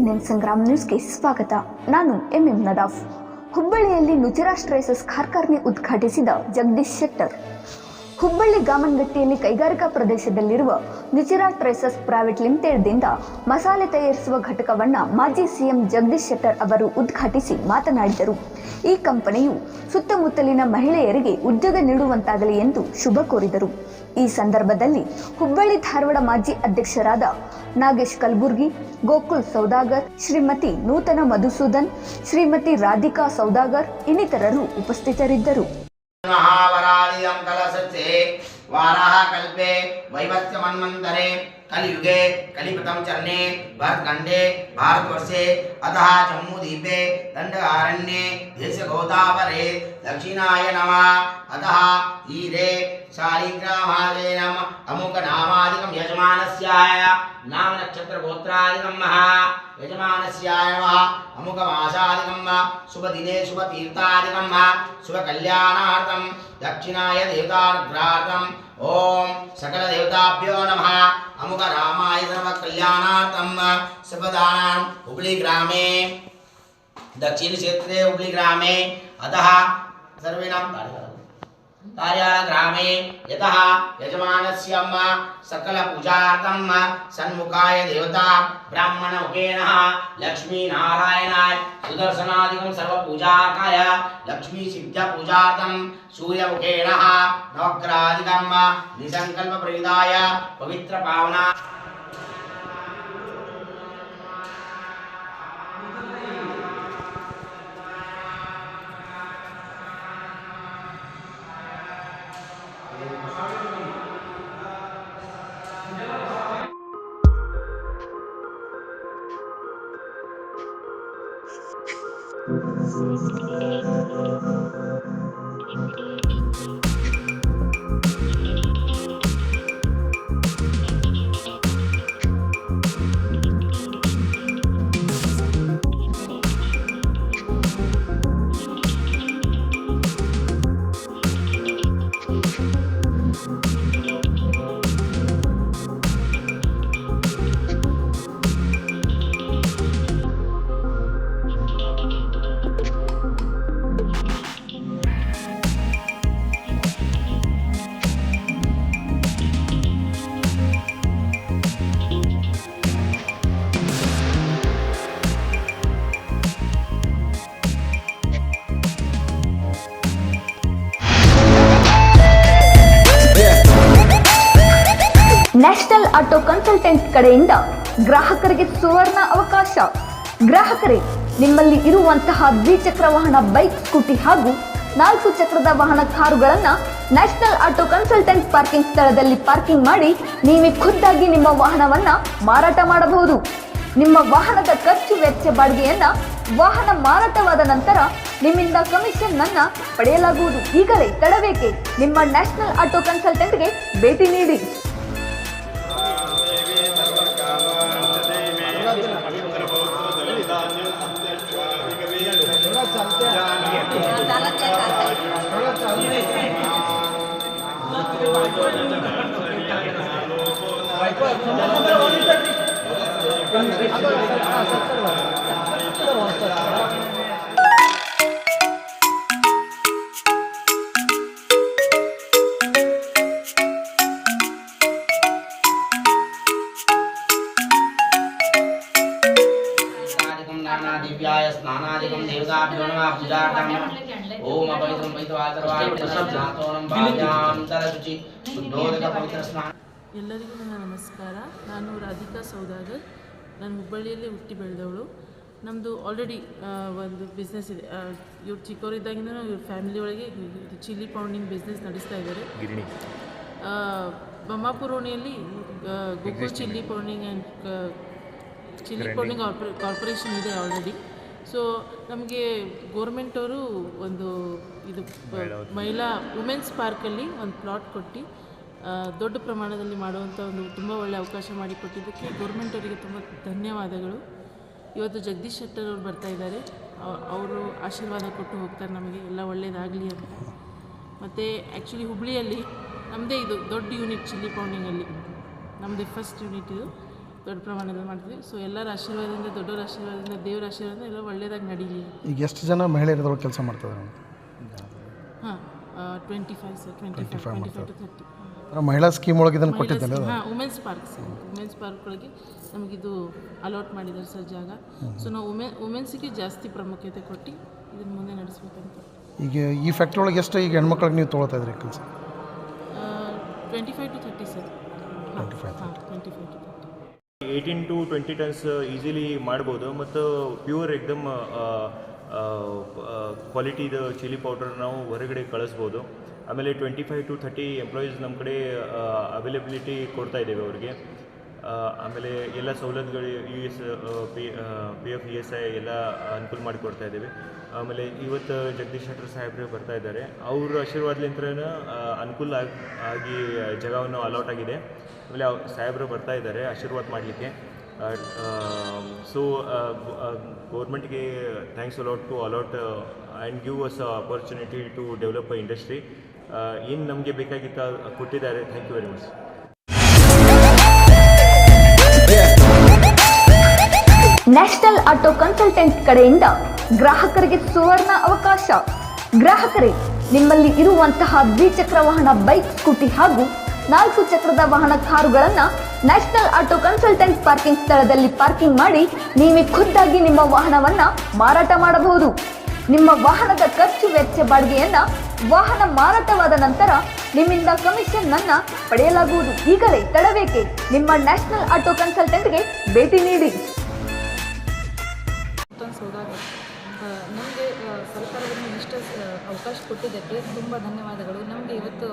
CNN Sangram ನ್ಯೂಸ್ಗೆ ಸ್ವಾಗತ. ನಾನು MM ನದಾಫ್. ಹುಬ್ಬಳ್ಳಿಯಲ್ಲಿ ನುಚಿರಾಜ್ ಟ್ರೇಸಸ್ ಕಾರ್ಖಾನೆ ಉದ್ಘಾಟಿಸಿದ ಜಗದೀಶ್ ಶೆಟ್ಟರ್. ಹುಬ್ಬಳ್ಳಿ ಗಾಮನಗಟ್ಟಿಯಲ್ಲಿ ಕೈಗಾರಿಕಾ ಪ್ರದೇಶದಲ್ಲಿರುವ ನುಚಿರಾಜ್ ಟ್ರೇಸಸ್ ಪ್ರೈವೇಟ್ ಲಿಮಿಟೆಡ್ದಿಂದ ಮಸಾಲೆ ತಯಾರಿಸುವ ಘಟಕವನ್ನು ಮಾಜಿ ಸಿಎಂ ಜಗದೀಶ್ ಶೆಟ್ಟರ್ ಅವರು ಉದ್ಘಾಟಿಸಿ ಮಾತನಾಡಿದರು. ಈ ಕಂಪನಿಯು ಸುತ್ತಮುತ್ತಲಿನ ಮಹಿಳೆಯರಿಗೆ ಉದ್ಯೋಗ ನೀಡುವಂತಾಗಲಿ ಎಂದು ಶುಭ ಕೋರಿದರು. ಈ ಸಂದರ್ಭದಲ್ಲಿ ಹುಬ್ಬಳ್ಳಿ ಧಾರವಾಡ ಮಾಜಿ ಅಧ್ಯಕ್ಷರಾದ ನಾಗೇಶ್ ಕಲಬುರ್ಗಿ, ಗೋಕುಲ್ ಸೌದಾಗರ್, ಶ್ರೀಮತಿ ನೂತನ ಮಧುಸೂದನ್, ಶ್ರೀಮತಿ ರಾಧಿಕಾ ಸೌದಾಗರ್ ಇನ್ನಿತರರು ಉಪಸ್ಥಿತರಿದ್ದರು. वाराह कल्पे वैवस्य मन्वन्तरे कलियुगे कलिपतम चरणे भरतखण्डे भारतवर्षे अतः जम्बूद्वीपे दण्डकारण्ये देशगोदावरे दक्षिणाय नमः अतः तीरे शालिग्रामालयनम अमुकनामादिकं यजमानस्याय नाम नक्षत्र गोत्रादिकं महा यजमानस्याय नमः अमुकमासादिकं शुभदिने शुभतीर्थादिकं शुभकल्याणार्थं दक्षिणाय देवतानुग्रहार्थं ओम सकल देवताभ्यो नमः अमुक रामाय सर्व कल्याणार्थं शुभदानां हुबली ग्रामे दक्षिण क्षेत्रे हुबली ग्रामे अतः सर्वेणां कार्यालय ग्रामे यतः यजमानस्य सकल पूजार्थं सन्मुखाय देवता ब्राह्मण उपेनः लक्ष्मी नारायणाय सुदर्शनादिकं सर्व पूजाकाय लक्ष्मी सिद्ध पूजार्थं सूर्य मुखेनः नवग्रहादिकं निसंकल्प प्रविदाय पवित्र पावना ನ್ಯಾಷನಲ್ ಆಟೋ ಕನ್ಸಲ್ಟೆಂಟ್ ಕಡೆಯಿಂದ ಗ್ರಾಹಕರಿಗೆ ಸುವರ್ಣ ಅವಕಾಶ. ಗ್ರಾಹಕರೇ, ನಿಮ್ಮಲ್ಲಿ ಇರುವಂತಹ ದ್ವಿಚಕ್ರ ವಾಹನ ಬೈಕ್, ಸ್ಕೂಟಿ ಹಾಗೂ 4 ಚಕ್ರದ ವಾಹನ ಕಾರುಗಳನ್ನು ನ್ಯಾಷನಲ್ ಆಟೋ ಕನ್ಸಲ್ಟೆಂಟ್ ಪಾರ್ಕಿಂಗ್ ಸ್ಥಳದಲ್ಲಿ ಪಾರ್ಕಿಂಗ್ ಮಾಡಿ ನೀವೇ ಖುದ್ದಾಗಿ ನಿಮ್ಮ ವಾಹನವನ್ನು ಮಾರಾಟ ಮಾಡಬಹುದು. ನಿಮ್ಮ ವಾಹನದ ಖರ್ಚು ವೆಚ್ಚ ಬಾಡಿಗೆಯನ್ನ ವಾಹನ ಮಾರಾಟವಾದ ನಂತರ ನಿಮ್ಮಿಂದ ಕಮಿಷನ್ ಅನ್ನ ಪಡೆಯಲಾಗುವುದು. ಈಗಲೇ ತಡಬೇಕೆ? ನಿಮ್ಮ ನ್ಯಾಷನಲ್ ಆಟೋ ಕನ್ಸಲ್ಟೆಂಟ್ಗೆ ಭೇಟಿ ನೀಡಿ. दिव्याय स्नानादिकं देवताभ्यो नमः पूजार्थं ओम अपवित्रं पवित्रवातरवाणं भाव्यां तरशुचि शुद्धोदक पवित्र स्नान. ಎಲ್ಲರಿಗೂ ನನ್ನ ನಮಸ್ಕಾರ. ನಾನು ರಾಧಿಕಾ ಸೌದಾಗರ್. ನಾನು ಹುಬ್ಬಳ್ಳಿಯಲ್ಲೇ ಹುಟ್ಟಿ ಬೆಳೆದವಳು. ನಮ್ಮದು ಆಲ್ರೆಡಿ ಒಂದು ಬಿಸ್ನೆಸ್ ಇದೆ. ಇವ್ರು ಚಿಕ್ಕವರಿದ್ದಾಗಿಂದ ಇವ್ರ ಫ್ಯಾಮಿಲಿ ಒಳಗೆ ಚಿಲ್ಲಿ ಪೌಂಡಿಂಗ್ ಬಿಸ್ನೆಸ್ ನಡೆಸ್ತಾ ಇದ್ದಾರೆ. ಬೊಮ್ಮಾಪುರ ಓಣಿಯಲ್ಲಿ Gokul chilli pounding and chilli pounding corporation ಇದೆ ಆಲ್ರೆಡಿ. ಸೊ ನಮಗೆ ಗೋರ್ಮೆಂಟವರು ಒಂದು ಇದು ಮಹಿಳಾ ವುಮೆನ್ಸ್ ಪಾರ್ಕಲ್ಲಿ ಒಂದು ಪ್ಲಾಟ್ ಕೊಟ್ಟು ದೊಡ್ಡ ಪ್ರಮಾಣದಲ್ಲಿ ಮಾಡುವಂಥ ಒಂದು ತುಂಬ ಒಳ್ಳೆಯ ಅವಕಾಶ ಮಾಡಿಕೊಟ್ಟಿದ್ದಕ್ಕೆ ಗೌರ್ಮೆಂಟವರಿಗೆ ತುಂಬ ಧನ್ಯವಾದಗಳು. ಇವತ್ತು ಜಗದೀಶ್ ಶೆಟ್ಟರ್ ಅವರು ಬರ್ತಾಯಿದ್ದಾರೆ. ಅವರು ಆಶೀರ್ವಾದ ಕೊಟ್ಟು ಹೋಗ್ತಾರೆ ನಮಗೆ ಎಲ್ಲ ಒಳ್ಳೆಯದಾಗಲಿ ಅಂತ. ಮತ್ತು ಆ್ಯಕ್ಚುಲಿ ಹುಬ್ಬಳ್ಳಿಯಲ್ಲಿ ನಮ್ಮದೇ ಇದು ದೊಡ್ಡ ಯೂನಿಟ್ ಚಿಲ್ಲಿ ಪೌಂಡಿಂಗಲ್ಲಿ ನಮ್ಮದೇ ಫಸ್ಟ್ ಯೂನಿಟ್ ಇದು. ದೊಡ್ಡ ಪ್ರಮಾಣದಲ್ಲಿ ಮಾಡ್ತೀವಿ. ಸೊ ಎಲ್ಲರ ಆಶೀರ್ವಾದದಿಂದ, ದೊಡ್ಡವರ ಆಶೀರ್ವಾದದಿಂದ, ದೇವರ ಆಶೀರ್ವಾದದಿಂದ ಎಲ್ಲ ಒಳ್ಳೆಯದಾಗಿ ನಡೀಲಿ. ಈಗ ಎಷ್ಟು ಜನ ಮಹಿಳೆಯರದೊಳಗೆ ಕೆಲಸ ಮಾಡ್ತಿದ್ದಾರೆ? ಹಾಂ, 25 ಸರ್, 25 to 30. ಮಹಿಳಾ ಸ್ಕೀಮ್ ಒಳಗೆ ಇದನ್ನು ಕೊಟ್ಟಿದ್ದಲ್ಲ? ಹಾಂ, women's park sir. Women's park ಒಳಗೆ ನಮಗಿದು ಅಲಾಟ್ ಮಾಡಿದ್ದಾರೆ ಸರ್ ಜಾಗ. ಸೊ ನಾವು ವುಮೆನ್ಸಿಗೆ ಜಾಸ್ತಿ ಪ್ರಾಮುಖ್ಯತೆ ಕೊಟ್ಟು ಇದನ್ನು ಮುಂದೆ ನಡೆಸ್ಬೇಕಂತ. ಈಗ ಈ ಫ್ಯಾಕ್ಟ್ರಿ ಒಳಗೆ ಎಷ್ಟು ಈಗ ಹೆಣ್ಮಕ್ಳಿಗೆ ನೀವು ತೊಗೊಳ್ತಾ ಇದ್ರಿ ಕೆಲಸ? 25 to 30 ಸರ್. 25 ಹಾಂ, 25 to 30. 18 to 20 ಟನ್ಸ್ ಈಸಿಲಿ ಮಾಡ್ಬೋದು. ಮತ್ತು ಪ್ಯೂರ್ ಎಕ್ದಮ್ ಕ್ವಾಲಿಟಿದು ಚಿಲ್ಲಿ ಪೌಡರ್ ನಾವು ಹೊರಗಡೆ ಕಳಿಸ್ಬೋದು. ಆಮೇಲೆ 25 to 30 ಎಂಪ್ಲಾಯೀಸ್ ನಮ್ಮ ಕಡೆ ಅವೈಲೇಬಿಲಿಟಿ ಕೊಡ್ತಾ ಇದ್ದೇವೆ ಅವ್ರಿಗೆ. ಆಮೇಲೆ ಎಲ್ಲ ಸವಲತ್ತುಗಳು US PF ESI ಎಲ್ಲ ಅನುಕೂಲ ಮಾಡಿಕೊಡ್ತಾ ಇದ್ದೇವೆ. ಆಮೇಲೆ ಇವತ್ತು ಜಗದೀಶ್ ಶೆಟ್ಟರ್ ಸಾಹೇಬ್ರು ಬರ್ತಾ ಇದ್ದಾರೆ. ಅವ್ರ ಆಶೀರ್ವಾದಲಿಂತ್ರನ ಅನುಕೂಲ ಆಗಿ ಜಾಗವನ್ನು ಅಲಾಟ್ ಆಗಿದೆ. ಆಮೇಲೆ ಸಾಹೇಬರು ಬರ್ತಾ ಇದ್ದಾರೆ ಆಶೀರ್ವಾದ ಮಾಡಲಿಕ್ಕೆ. ಸೊ ಗೌರ್ಮೆಂಟ್ಗೆ thanks a lot to a lot and give us opportunity to develop a industry. ಏನು ನಮಗೆ ಬೇಕಾಗಿತ್ತು ಕೊಟ್ಟಿದ್ದಾರೆ. Thank you very much. National auto consultant ಕಡೆಯಿಂದ ಗ್ರಾಹಕರಿಗೆ ಸುವರ್ಣ ಅವಕಾಶ. ಗ್ರಾಹಕರೇ, ನಿಮ್ಮಲ್ಲಿ ಇರುವಂತಹ ದ್ವಿಚಕ್ರ ವಾಹನ ಬೈಕ್, ಸ್ಕೂಟಿ ಹಾಗೂ 4 ಚಕ್ರದ ವಾಹನ ಕಾರುಗಳನ್ನು ನ್ಯಾಷನಲ್ ಆಟೋ ಕನ್ಸಲ್ಟೆಂಟ್ ಪಾರ್ಕಿಂಗ್ ಸ್ಥಳದಲ್ಲಿ ಪಾರ್ಕಿಂಗ್ ಮಾಡಿ ನೀವೇ ಖುದ್ದಾಗಿ ನಿಮ್ಮ ವಾಹನವನ್ನ ಮಾರಾಟ ಮಾಡಬಹುದು. ನಿಮ್ಮ ವಾಹನದ ಖರ್ಚು ವೆಚ್ಚ ಬಾಡಿಗೆಯನ್ನ ವಾಹನ ಮಾರಾಟವಾದ ನಂತರ ನಿಮ್ಮಿಂದ ಕಮಿಷನ್ ಅನ್ನ ಪಡೆಯಲಾಗುವುದು. ಈಗಲೇ ತಡಬೇಕೆ? ನಿಮ್ಮ ನ್ಯಾಷನಲ್ ಆಟೋ ಕನ್ಸಲ್ಟೆಂಟ್ಗೆ ಭೇಟಿ ನೀಡಿ. ನಮಗೆ ಸರ್ಕಾರದಿಂದ ಇಷ್ಟ ಅವಕಾಶ ಕೊಟ್ಟಿದ್ದಕ್ಕೆ ತುಂಬ ಧನ್ಯವಾದಗಳು. ನಮಗೆ ಇವತ್ತು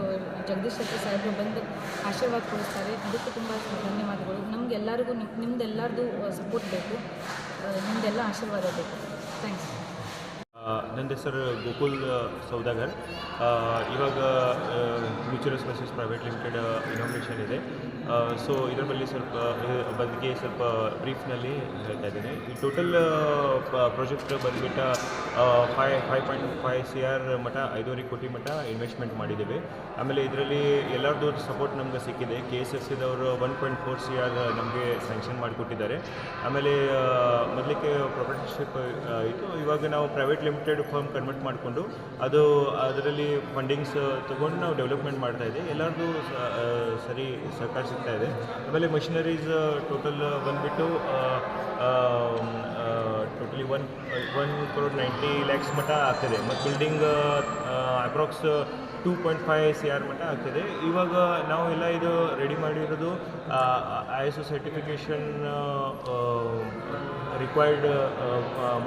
ಜಗದೀಶ್ ಶೆಟ್ಟರ್ ಸಾಹೇಬರು ಬಂದು ಆಶೀರ್ವಾದ ಕೊಡಿಸ್ತಾರೆ, ಅದಕ್ಕೆ ತುಂಬ ಧನ್ಯವಾದಗಳು. ನಮಗೆಲ್ಲರಿಗೂ ನಿಮ್ದೆಲ್ಲರದು ಸಪೋರ್ಟ್ ಬೇಕು, ನಿಮ್ಮದೆಲ್ಲ ಆಶೀರ್ವಾದ ಬೇಕು. ಥ್ಯಾಂಕ್ಸ್. ನನ್ನ ಹೆಸರು ಗೋಕುಲ್ ಸೌದಾಗರ್. ಇವಾಗ mutual resources private limited inauguration ಇದೆ. ಸೊ ಇದರ ಬಗ್ಗೆ ಸ್ವಲ್ಪ ಬ್ರೀಫ್ನಲ್ಲಿ ಹೇಳ್ತಾ ಇದ್ದೀನಿ. ಈ ಟೋಟಲ್ ಪ್ರಾಜೆಕ್ಟ್ ಬಂದುಬಿಟ್ಟು 5.5 CR ಮಟ್ಟ 5.5 ಕೋಟಿ ಮಟ್ಟ ಇನ್ವೆಸ್ಟ್ಮೆಂಟ್ ಮಾಡಿದ್ದೇವೆ. ಆಮೇಲೆ ಇದರಲ್ಲಿ ಎಲ್ಲರದ್ದು ಸಪೋರ್ಟ್ ನಮ್ಗೆ ಸಿಕ್ಕಿದೆ. KSFCದವರು 1.4 CR ನಮಗೆ ಸ್ಯಾಂಕ್ಷನ್ ಮಾಡಿಕೊಟ್ಟಿದ್ದಾರೆ. ಆಮೇಲೆ ಮೊದಲಿಗೆ ಪ್ರೊಪ್ರೈಟರ್ಶಿಪ್ ಇತ್ತು, ಇವಾಗ ನಾವು ಪ್ರೈವೇಟ್ ಲಿಮಿಟೆಡ್ ಫರ್ಮ್ ಕನ್ವರ್ಟ್ ಮಾಡಿಕೊಂಡು ಅದರಲ್ಲಿ ಫಂಡಿಂಗ್ಸ್ ತೊಗೊಂಡು ನಾವು ಡೆವಲಪ್ಮೆಂಟ್ ಮಾಡ್ತಾ ಇದ್ದೀವಿ. ಎಲ್ಲರದ್ದು ಸರಿ ಸಹಕಾರ ಸಿಗ್ತಾ ಇದೆ. ಆಮೇಲೆ ಮಷಿನರೀಸ್ ಟೋಟಲ್ ಬಂದುಬಿಟ್ಟು ಟೋಟಲಿ 1.90 crore ಮಟ್ಟ ಆಗ್ತದೆ. ಮತ್ತು ಬಿಲ್ಡಿಂಗ್ ಅಪ್ರಾಕ್ಸ್ 2.5 CR ಮಟ್ಟ ಆಗ್ತದೆ. ಇವಾಗ ನಾವು ಎಲ್ಲ ಇದು ರೆಡಿ ಮಾಡಿರೋದು ISO ಸರ್ಟಿಫಿಕೇಷನ್ ರಿಕ್ವೈರ್ಡ್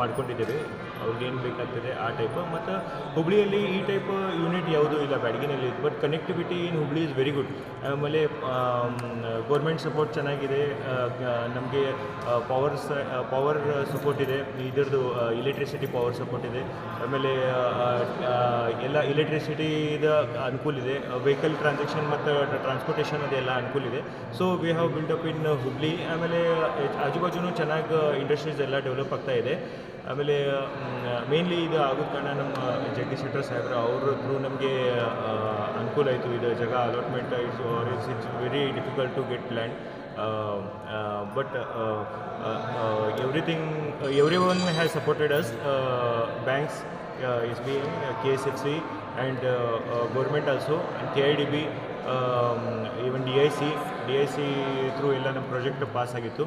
ಮಾಡ್ಕೊಂಡಿದ್ದೇವೆ. ಅವ್ರಿಗೇನು ಬೇಕಾಗ್ತದೆ ಆ ಟೈಪ್. ಮತ್ತು ಹುಬ್ಳಿಯಲ್ಲಿ ಈ ಟೈಪ್ ಯೂನಿಟ್ ಯಾವುದೂ ಇಲ್ಲ ಬ್ಯಾಡಗಿನಲ್ಲಿ. But connectivity in Hubli is very good. ಆಮೇಲೆ ಗೌರ್ಮೆಂಟ್ ಸಪೋರ್ಟ್ ಚೆನ್ನಾಗಿದೆ. ನಮಗೆ ಪವರ್ ಸಪೋರ್ಟ್ ಇದೆ, ಇದರದ್ದು ಇಲೆಕ್ಟ್ರಿಸಿಟಿ ಪವರ್ ಸಪೋರ್ಟ್ ಇದೆ. ಆಮೇಲೆ ಎಲ್ಲ ಇಲೆಕ್ಟ್ರಿಸಿಟಿದ ಅನುಕೂಲ ಇದೆ. ವೆಹಿಕಲ್ ಟ್ರಾನ್ಸಾಕ್ಷನ್ ಮತ್ತು ಟ್ರಾನ್ಸ್ಪೋರ್ಟೇಷನ್ ಅದೆಲ್ಲ ಅನುಕೂಲ ಇದೆ. ಸೊ ವಿ ಹ್ಯಾವ್ ಬಿಲ್ಡಪ್ ಇನ್ ಹುಬ್ಳಿ. ಆಮೇಲೆ ಆಜುಬಾಜುನೂ ಚೆನ್ನಾಗಿ ಇಂಡಸ್ಟ್ರೀಸ್ ಎಲ್ಲ ಡೆವಲಪ್ ಆಗ್ತಾ ಇದೆ. ಆಮೇಲೆ ಮೇನ್ಲಿ ಇದು ಆಗೋದ ಕಾರಣ ನಮ್ಮ ಜಗದೀಶ್ ಶೆಟ್ಟರ್ ಸಾಹೇಬ್ರು ಅವ್ರ ಥ್ರೂ ನಮಗೆ ಅನುಕೂಲ ಆಯಿತು. ಇದು ಜಾಗ allotment it's very difficult to get land. But everyone has supported us, banks, SBI, KSFC and government also, and KIDB, even DIC through ಎಲ್ಲ ನಮ್ಮ ಪ್ರಾಜೆಕ್ಟ್ ಪಾಸ್ ಆಗಿತ್ತು.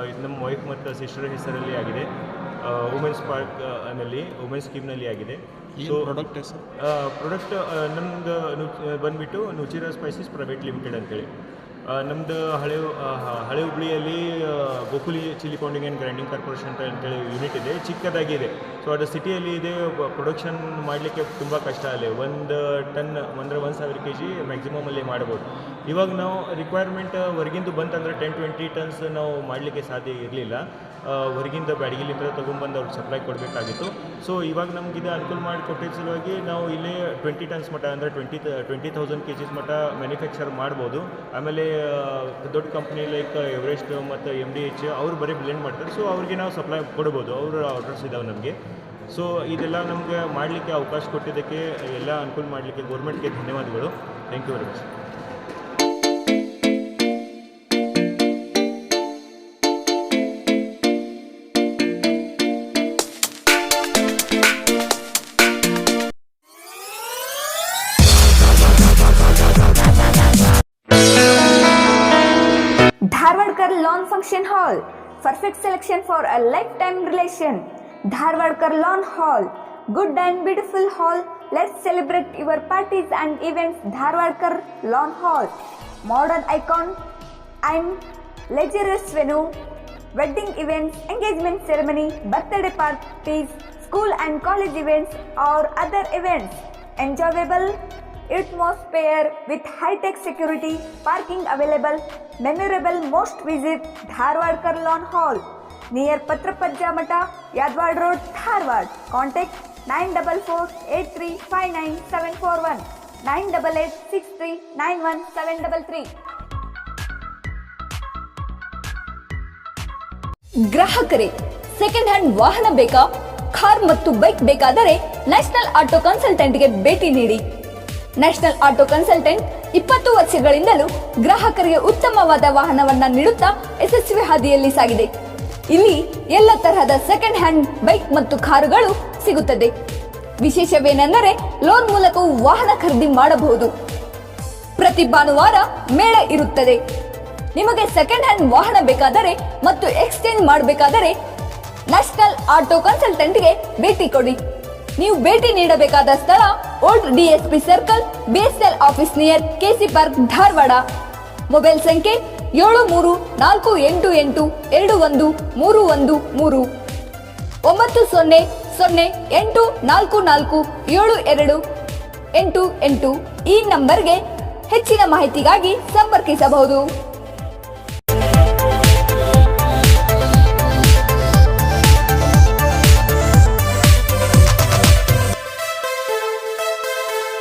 ಇದು ನಮ್ಮ ವೈಫ್ ಮತ್ತು ಸಿಸ್ಟರ್ ಹೆಸರಲ್ಲಿ ಆಗಿದೆ. ವುಮೆನ್ಸ್ ಪಾರ್ಕ್ ನಲ್ಲಿ ವುಮೆನ್ಸ್ ಸ್ಕೀಮ್ನಲ್ಲಿ ಆಗಿದೆ. ಸೊ ಪ್ರಾಡಕ್ಟ್ ನಮ್ಮದು ಬಂದುಬಿಟ್ಟು ನುಚಿರಾ ಸ್ಪೈಸಸ್ ಪ್ರೈವೇಟ್ ಲಿಮಿಟೆಡ್ ಅಂತೇಳಿ. ನಮ್ಮದು ಹಳೆ ಹುಬ್ಳಿಯಲ್ಲಿ Gokuli chilli pounding and grinding corporation ಅಂತೇಳಿ ಯೂನಿಟ್ ಇದೆ, ಚಿಕ್ಕದಾಗಿದೆ. ಸೊ ಅದು ಸಿಟಿಯಲ್ಲಿ ಇದೆ. ಪ್ರೊಡಕ್ಷನ್ ಮಾಡಲಿಕ್ಕೆ ತುಂಬ ಕಷ್ಟ ಅಲ್ಲಿ. 1 ಟನ್ ಅಂದರೆ 1,000 kg ಮ್ಯಾಕ್ಸಿಮಮಲ್ಲಿ ಮಾಡ್ಬೋದು. ಇವಾಗ ನಾವು ರಿಕ್ವೈರ್ಮೆಂಟ್ ಹೊರಗಿಂದು ಬಂತಂದರೆ 10-20 ಟನ್ಸ್ ನಾವು ಮಾಡಲಿಕ್ಕೆ ಸಾಧ್ಯ ಇರಲಿಲ್ಲ. ಹೊರಗಿಂದ ಬ್ಯಾಡಗಿಲಿಂದ ತೊಗೊಂಬಂದು ಅವ್ರಿಗೆ ಸಪ್ಲೈ ಕೊಡಬೇಕಾಗಿತ್ತು. ಸೊ ಇವಾಗ ನಮ್ಗೆ ಇದು ಅನುಕೂಲ ಮಾಡಿಕೊಟ್ಟಿದ್ದ ಸಲುವಾಗಿ ನಾವು ಇಲ್ಲೇ 20 ಟನ್ಸ್ ಮಟ್ಟ ಅಂದರೆ 20,000 kg ಮಟ್ಟ ಮ್ಯಾನುಫ್ಯಾಕ್ಚರ್ ಮಾಡ್ಬೋದು. ಆಮೇಲೆ ದೊಡ್ಡ ಕಂಪ್ನಿ ಲೈಕ್ ಎವರೆಸ್ಟ್ ಮತ್ತು MDH ಅವರು ಬರೀ ಬ್ಲೆಂಡ್ ಮಾಡ್ತಾರೆ. ಸೊ ಅವ್ರಿಗೆ ನಾವು ಸಪ್ಲೈ ಕೊಡ್ಬೋದು. ಅವ್ರ ಆರ್ಡರ್ಸ್ ಇದ್ದಾವೆ ನಮಗೆ. ಸೊ ಇದೆಲ್ಲ ನಮಗೆ ಮಾಡಲಿಕ್ಕೆ ಅವಕಾಶ ಕೊಟ್ಟಿದ್ದಕ್ಕೆ, ಎಲ್ಲ ಅನುಕೂಲ ಮಾಡಲಿಕ್ಕೆ ಗೌರ್ಮೆಂಟ್ಗೆ ಧನ್ಯವಾದಗಳು. Thank you very much. Function Hall, perfect selection for a lifetime relation. Dharwadkar Lawn Hall, good and beautiful hall. Let's celebrate your parties and events. Dharwadkar Lawn Hall, modern icon and luxurious venue, wedding events, engagement ceremony, birthday parties, school and college events or other events. Enjoyable atmosphere with high-tech security, parking available, memorable most visit Dharwadkar Lawn Hall near Patrapajja Mata, Yadwad Road, Dharwad. Contact 944-8359-741, 988-6391-733. ಗ್ರಾಹಕರೇ, second hand ವಾಹನ ಬೇಕಾ? Car ಮತ್ತು bike ಬೇಕಾದರೆ national auto ಕನ್ಸಲ್ಟೆಂಟ್ಗೆ ಭೇಟಿ ನೀಡಿ. National auto consultant 20 ವರ್ಷಗಳಿಂದಲೂ ಗ್ರಾಹಕರಿಗೆ ಉತ್ತಮವಾದ ವಾಹನವನ್ನ ನೀಡುತ್ತಾ ಯಶಸ್ವಿ ಹಾದಿಯಲ್ಲಿ ಸಾಗಿದೆ. ಇಲ್ಲಿ ಎಲ್ಲ ತರಹದ ಸೆಕೆಂಡ್ ಹ್ಯಾಂಡ್ ಬೈಕ್ ಮತ್ತು ಕಾರುಗಳು ಸಿಗುತ್ತದೆ. ವಿಶೇಷವೇನೆಂದರೆ ಲೋನ್ ಮೂಲಕವೂ ವಾಹನ ಖರೀದಿ ಮಾಡಬಹುದು. ಪ್ರತಿ ಭಾನುವಾರ ಮೇಳ ಇರುತ್ತದೆ. ನಿಮಗೆ ಸೆಕೆಂಡ್ ಹ್ಯಾಂಡ್ ವಾಹನ ಬೇಕಾದರೆ ಮತ್ತು ಎಕ್ಸ್ಚೇಂಜ್ ಮಾಡಬೇಕಾದರೆ ನ್ಯಾಷನಲ್ ಆಟೋ ಕನ್ಸಲ್ಟೆಂಟ್ಗೆ ಭೇಟಿ ಕೊಡಿ. ನೀವು ಭೇಟಿ ನೀಡಬೇಕಾದ ಸ್ಥಳ old DSP circle, BSL office near KC park, Dharwad. Mobile ಸಂಖ್ಯೆ 7348821313 9008447288. ಈ ನಂಬರ್ಗೆ ಹೆಚ್ಚಿನ ಮಾಹಿತಿಗಾಗಿ ಸಂಪರ್ಕಿಸಬಹುದು.